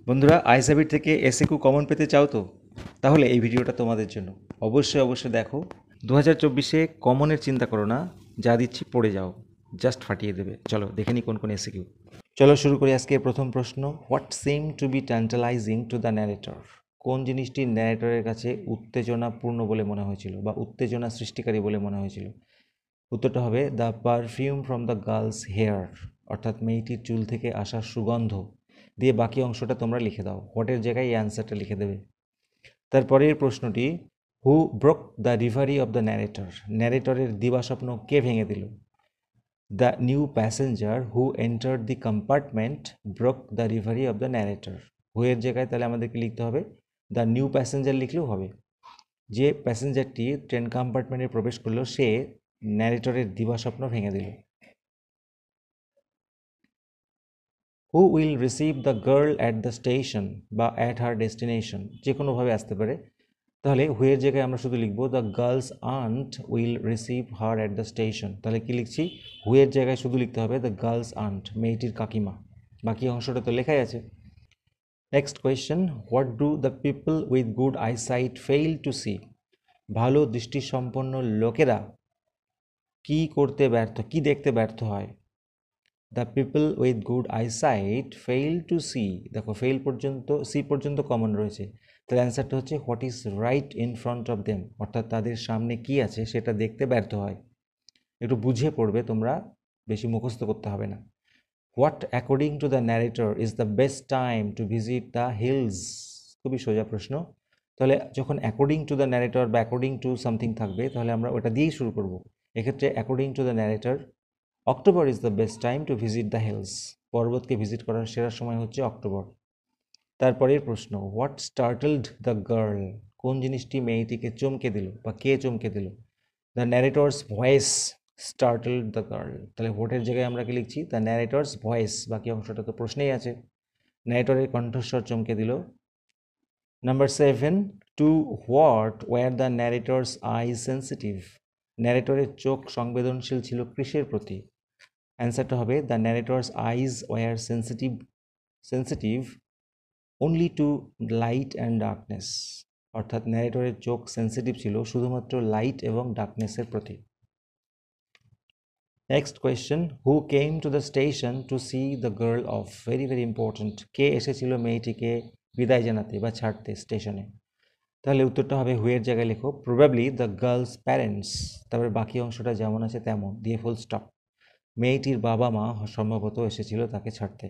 বন্ধুরা আইসাবিট থেকে SAQ common পেতে চাও তো? তাহলে এই ভিডিওটা তোমাদের জন্য। অবশ্যই দেখো। 2024-এ কমনের চিন্তা করো না, যা দিচ্ছি পড়ে যাও, জাস্ট ফাটিয়ে দেবে। চলো দেখে নি কোন এসএকিউ। চলো শুরু করি আজকের প্রথম প্রশ্ন। What seem to be tantalizing to the narrator? কোন জিনিসটি ন্যারেটরের কাছে উত্তেজনাপূর্ণ বলে মনে হয়েছিল বা উত্তেজনা সৃষ্টিকারী বলে মনে হয়েছিল? উত্তরটা হবে the perfume from the girl's hair, অর্থাৎ মেয়েটির চুল থেকে আসা সুগন্ধ। দিয়ে বাকি অংশটা তোমরা লিখে দাও, হোয়াটের জায়গায় এই অ্যান্সারটা লিখে দেবে। তারপরের প্রশ্নটি, who broke the reverie of the narrator? ন্যারেটরের দিবাস্বপ্ন কে ভেঙে দিল? The new passenger who enter the compartment broke the reverie of the narrator. হুয়ের জায়গায় তাহলে আমাদেরকে লিখতে হবে দ্য নিউ প্যাসেঞ্জার, লিখলেও হবে। যে প্যাসেঞ্জারটি ট্রেন কম্পার্টমেন্টে প্রবেশ করলো সে ন্যারেটরের দিবাস্বপ্ন ভেঙে দিল। Who will receive the girl at the station বা অ্যাট হার ডেস্টিনেশন, যে কোনোভাবে আসতে পারে। তাহলে হুয়ের জায়গায় আমরা শুধু লিখবো the girl's aunt will receive her at the station. তাহলে কি লিখছি? হুয়ের জায়গায় শুধু লিখতে হবে দ্য গার্লস আন্ট, মেয়েটির কাকিমা। বাকি অংশটা তো লেখাই আছে। Next question, what do the people with good eyesight fail to see? ভালো দৃষ্টিসম্পন্ন লোকেরা কি করতে ব্যর্থ, কি দেখতে ব্যর্থ হয়? The people with good eyesight fail to see. দেখো ফেইল পর্যন্ত, সি পর্যন্ত কমন রয়েছে। তাহলে অ্যান্সারটা হচ্ছে what is right in front of them, অর্থাৎ তাদের সামনে কি আছে সেটা দেখতে ব্যর্থ হয়। একটু বুঝে পড়বে তোমরা, বেশি মুখস্থ করতে হবে না। What according to the narrator is the best time to visit the hills? খুবই সোজা প্রশ্ন। তাহলে যখন অ্যাকর্ডিং টু দ্য ন্যারেটর বা অ্যাকর্ডিং টু সামথিং থাকবে তাহলে আমরা ওটা দিয়েই শুরু করব। এক্ষেত্রে according to the narrator October is the best time to visit the hills. পর্বতকে ভিজিট করার সেরা সময় হচ্ছে অক্টোবর। তারপরের প্রশ্ন, হোয়াট স্টার্টলড দ্য গার্ল? কোন জিনিসটি মেয়েটিকে চমকে দিল বা কে চমকে দিল? The narrator's voice startled the girl. তাহলে হোয়াটের জায়গায় আমরা কি লিখছি? The narrator's voice. বাকি অংশটা তো প্রশ্নেই আছে। ন্যারেটরের কণ্ঠস্বর চমকে দিল। Number 7, to what were the narrator's eye sensitive? ন্যারেটরের চোখ সংবেদনশীল ছিল কৃষের প্রতি। অ্যান্সারটা হবে the narrator's eyes were sensitive only to light and darkness, অর্থাৎ ন্যারেটরের চোখ সেন্সিটিভ ছিল শুধুমাত্র লাইট এবং ডার্কনেসের প্রতি। Next question, who came to the station to see the girl off? Very very important. কে এসেছিল মেয়েটিকে বিদায় জানাতে বা ছাড়তে স্টেশনে? তাহলে উত্তরটা হবে হুয়ের জায়গায় লেখো প্রবাবলি দ্য গার্লস প্যারেন্টস। তারপরে বাকি অংশটা যেমন আছে তেমন দিয়ে ফুল স্টপ। মেয়েটির বাবা মা সম্ভবত এসেছিল তাকে ছাড়তে।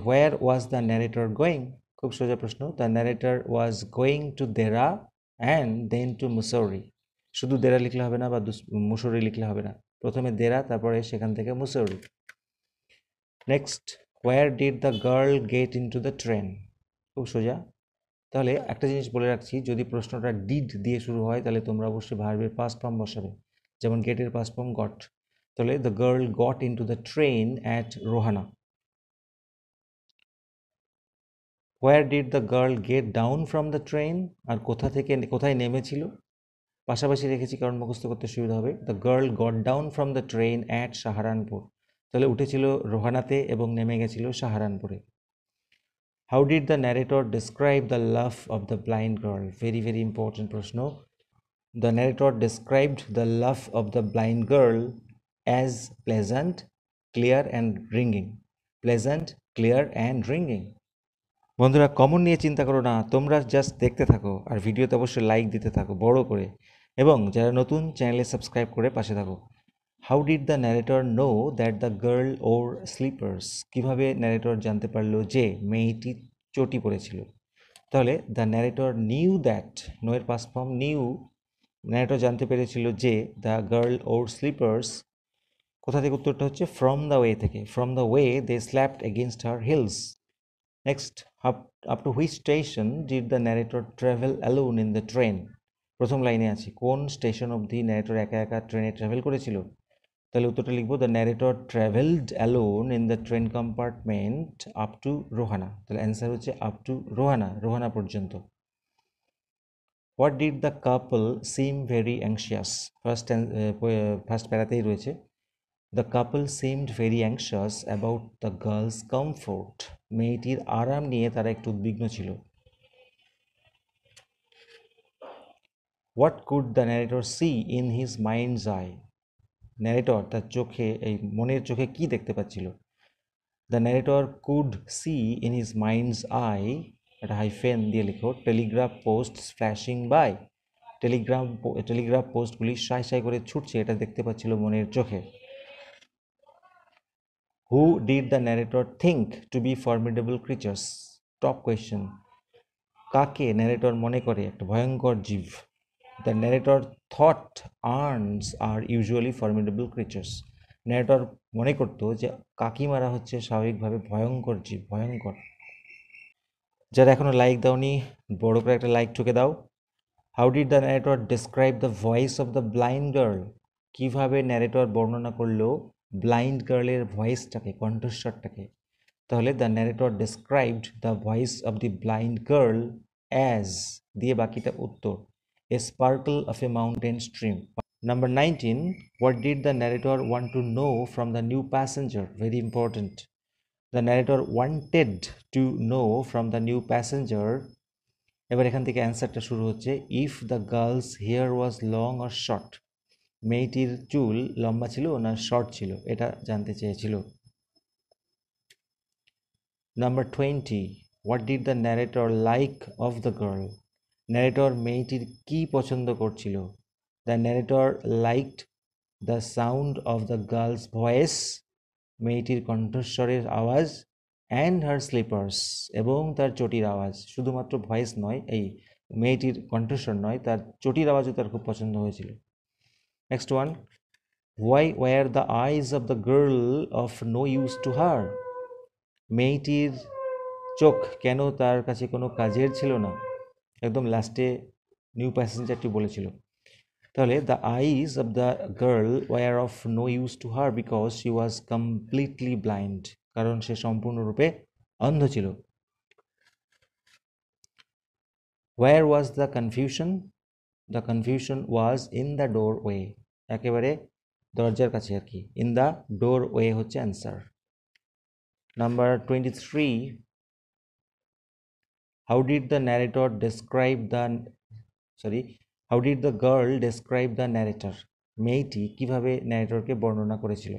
Where was the narrator going? খুব সোজা প্রশ্ন। The narrator was going to Dehra and then to Mussoorie. শুধু দেরা লিখলে হবে না বা মুসৌরি লিখলে হবে না, প্রথমে দেরা তারপরে সেখান থেকে Mussoorie. Next, where did the girl get in to the train? খুব সোজা। তাহলে একটা জিনিস বলে রাখছি, যদি প্রশ্নটা ডিড দিয়ে শুরু হয় তাহলে তোমরা অবশ্যই ভার্বের পাস্ট ফর্ম বসাবে, যেমন গেটের পাস্ট ফর্ম গট। তাহলে the girl got in to the train at Rohana. Where did the girl get down from the train? আর কোথায় নেমেছিল? পাশাপাশি রেখেছি কারণ মুখস্থ করতে সুবিধা হবে। The girl got down from the train at Saharanpur. তাহলে উঠেছিল রোহানাতে এবং নেমে গেছিল সাহারানপুরে। How did the narrator describe the love of the blind girl? Very very important প্রশ্ন। The narrator described the love of the blind girl as pleasant, clear and ringing. Pleasant, clear and ringing. বন্ধুরা common নিয়ে চিন্তা করো না, তোমরা just দেখতে থাকো আর ভিডিওতে অবশ্যই লাইক দিতে থাকো বড় করে, এবং যারা নতুন চ্যানেলে সাবস্ক্রাইব করে পাশে থাকো। How did the narrator know that the girl wore slippers? কীভাবে ন্যারেটর জানতে পারলো যে মেয়েটি চটি পড়েছিল? তাহলে the narrator knew that, know এর পাস্ট ফর্ম নিউ। ন্যারেটর জানতে পেরেছিল যে দ্য গার্ল ওর স্লিপার্স। কোথা থেকে? উত্তরটা হচ্ছে ফ্রম দ্য ওয়ে থেকে। From the way they slapped against her heels. Next, up to which station did the narrator travel alone in the train? প্রথম লাইনে আছে কোন স্টেশন অবধি ন্যারেটর একা একা ট্রেনে ট্রাভেল করেছিল? তাহলে উত্তরটা লিখবো the narrator travelled alone in the train compartment up to Rohana. তাহলে অ্যান্সার হচ্ছে আপ টু রোহানা, রোহানা পর্যন্ত। What did the couple seem very anxious? First প্যারাতেই রয়েছে। The couple seemed very anxious about the girl's comfort. মেয়েটির আরাম নিয়ে তারা একটু উদ্বিগ্ন ছিল. What could the narrator see in his mind's eye? Narrator তার চোখে এই মনের চোখে কি দেখতে পাচ্ছিল? The narrator could see in his mind's eye, একটা হাইফেন দিয়ে লিখো, telegraph posts flashing by. Telegraph পোস্টগুলি সাই সাই করে ছুটছে, এটা দেখতে পাচ্ছিল মনের চোখে. Who did the narrator think to be formidable creatures? Top question. কাকে ন্যারেটর মনে করে একটা ভয়ঙ্কর জীব? The narrator thought ants are usually formidable creatures. Narrator মনে করতো যে কাকিমারা হচ্ছে স্বাভাবিকভাবে ভয়ঙ্কর জীব, ভয়ঙ্কর. যারা এখনো লাইক দাওনি, বড় করে একটা লাইক ঠুকে দাও. How did the narrator describe the voice of the blind girl? কিভাবে ন্যারেটর বর্ণনা করলো ব্লাইন্ড গার্লের ভয়েসটাকে, কণ্ঠস্বরটাকে? তাহলে the narrator described the voice of the blind girl as দিয়ে বাকিটা উত্তর, a sparkle of a mountain stream. Number 19, what did the narrator want to know from the new passenger? Very important. The narrator wanted to know from the new passenger. এবার এখান থেকে অ্যান্সারটা শুরু হচ্ছে, if the girl's hair was long or short. মেয়েটির চুল লম্বা ছিল না শর্ট ছিল, এটা জানতে চেয়েছিল. Number 20, what did the narrator like of the girl? narrator মেয়েটির কি পছন্দ করছিল? The narrator liked the sound of the girl's voice, মেয়েটির কণ্ঠস্বরের আওয়াজ, and her slippers, এবং তার চটির আওয়াজ. শুধুমাত্র ভয়েস নয়, এই মেয়েটির কণ্ঠস্বর নয়, তার চটির আওয়াজও তার খুব পছন্দ হয়েছিল. Next one, why were the eyes of the girl of no use to her? মেয়েটির চোখ কেন তার কাছে কোনো কাজের ছিল না? একদম লাস্টে নিউ প্যাসেঞ্জারটি বলেছিল. তাহলে the eyes of the girl were of no use to her because she was completely blind, কারণ সে সম্পূর্ণরূপে অন্ধ ছিল. Where was the confusion? The confusion was in the doorway, একেবারে দরজার কাছে আর কি. ইন দ্য ডোর ওয়ে হচ্ছে answer. Number 23, how did the narrator describe the how did the girl describe the narrator? মেয়েটি কিভাবে ন্যারেটরকে বর্ণনা করেছিল?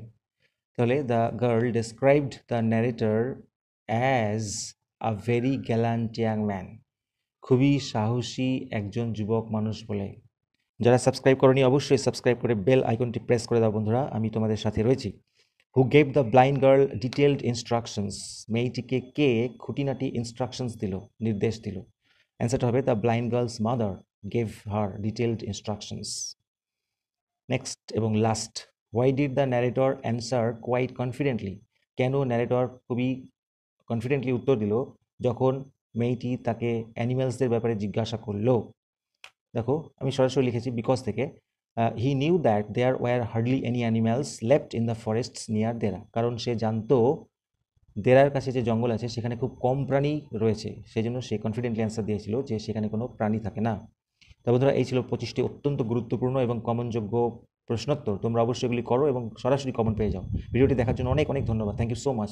তাহলে the girl described the narrator as a very gallant young man, খুবই সাহসী একজন যুবক মানুষ বলে. যারা সাবস্ক্রাইব করনি অবশ্যই সাবস্ক্রাইব করে বেল আইকনটি প্রেস করে দাও বন্ধুরা, আমি তোমাদের সাথে রয়েছি. Who gave the blind girl detailed instructions? মেয়েটিকে কে খুঁটিনাটি ইনস্ট্রাকশনস দিল, নির্দেশ দিল? অ্যান্সারটা হবে the blind girl's mother gave her detailed instructions. Next এবং last, why did the narrator answer quite confidently? কেন ন্যারেটর খুবই কনফিডেন্টলি উত্তর দিল যখন মেয়েটি তাকে অ্যানিম্যালসদের ব্যাপারে জিজ্ঞাসা করলো? দেখো আমি সরাসরি লিখেছি বিকজ থেকে. He knew that there were hardly any animals left in the forests near Dehra, কারণ সে জানতো দেরার কাছে যে জঙ্গল আছে সেখানে খুব কম প্রাণী রয়েছে, সেই জন্য সে কনফিডেন্টলি অ্যান্সার দিয়েছিল যে সেখানে কোনো প্রাণী থাকে না. তা বন্ধুরা এই ছিল 25টি অত্যন্ত গুরুত্বপূর্ণ এবং কমনযোগ্য প্রশ্নোত্তর. তোমরা অবশ্যই এগুলি করো এবং সরাসরি কমন পেয়ে যাও. ভিডিওটি দেখার জন্য অনেক অনেক ধন্যবাদ. Thank you so much.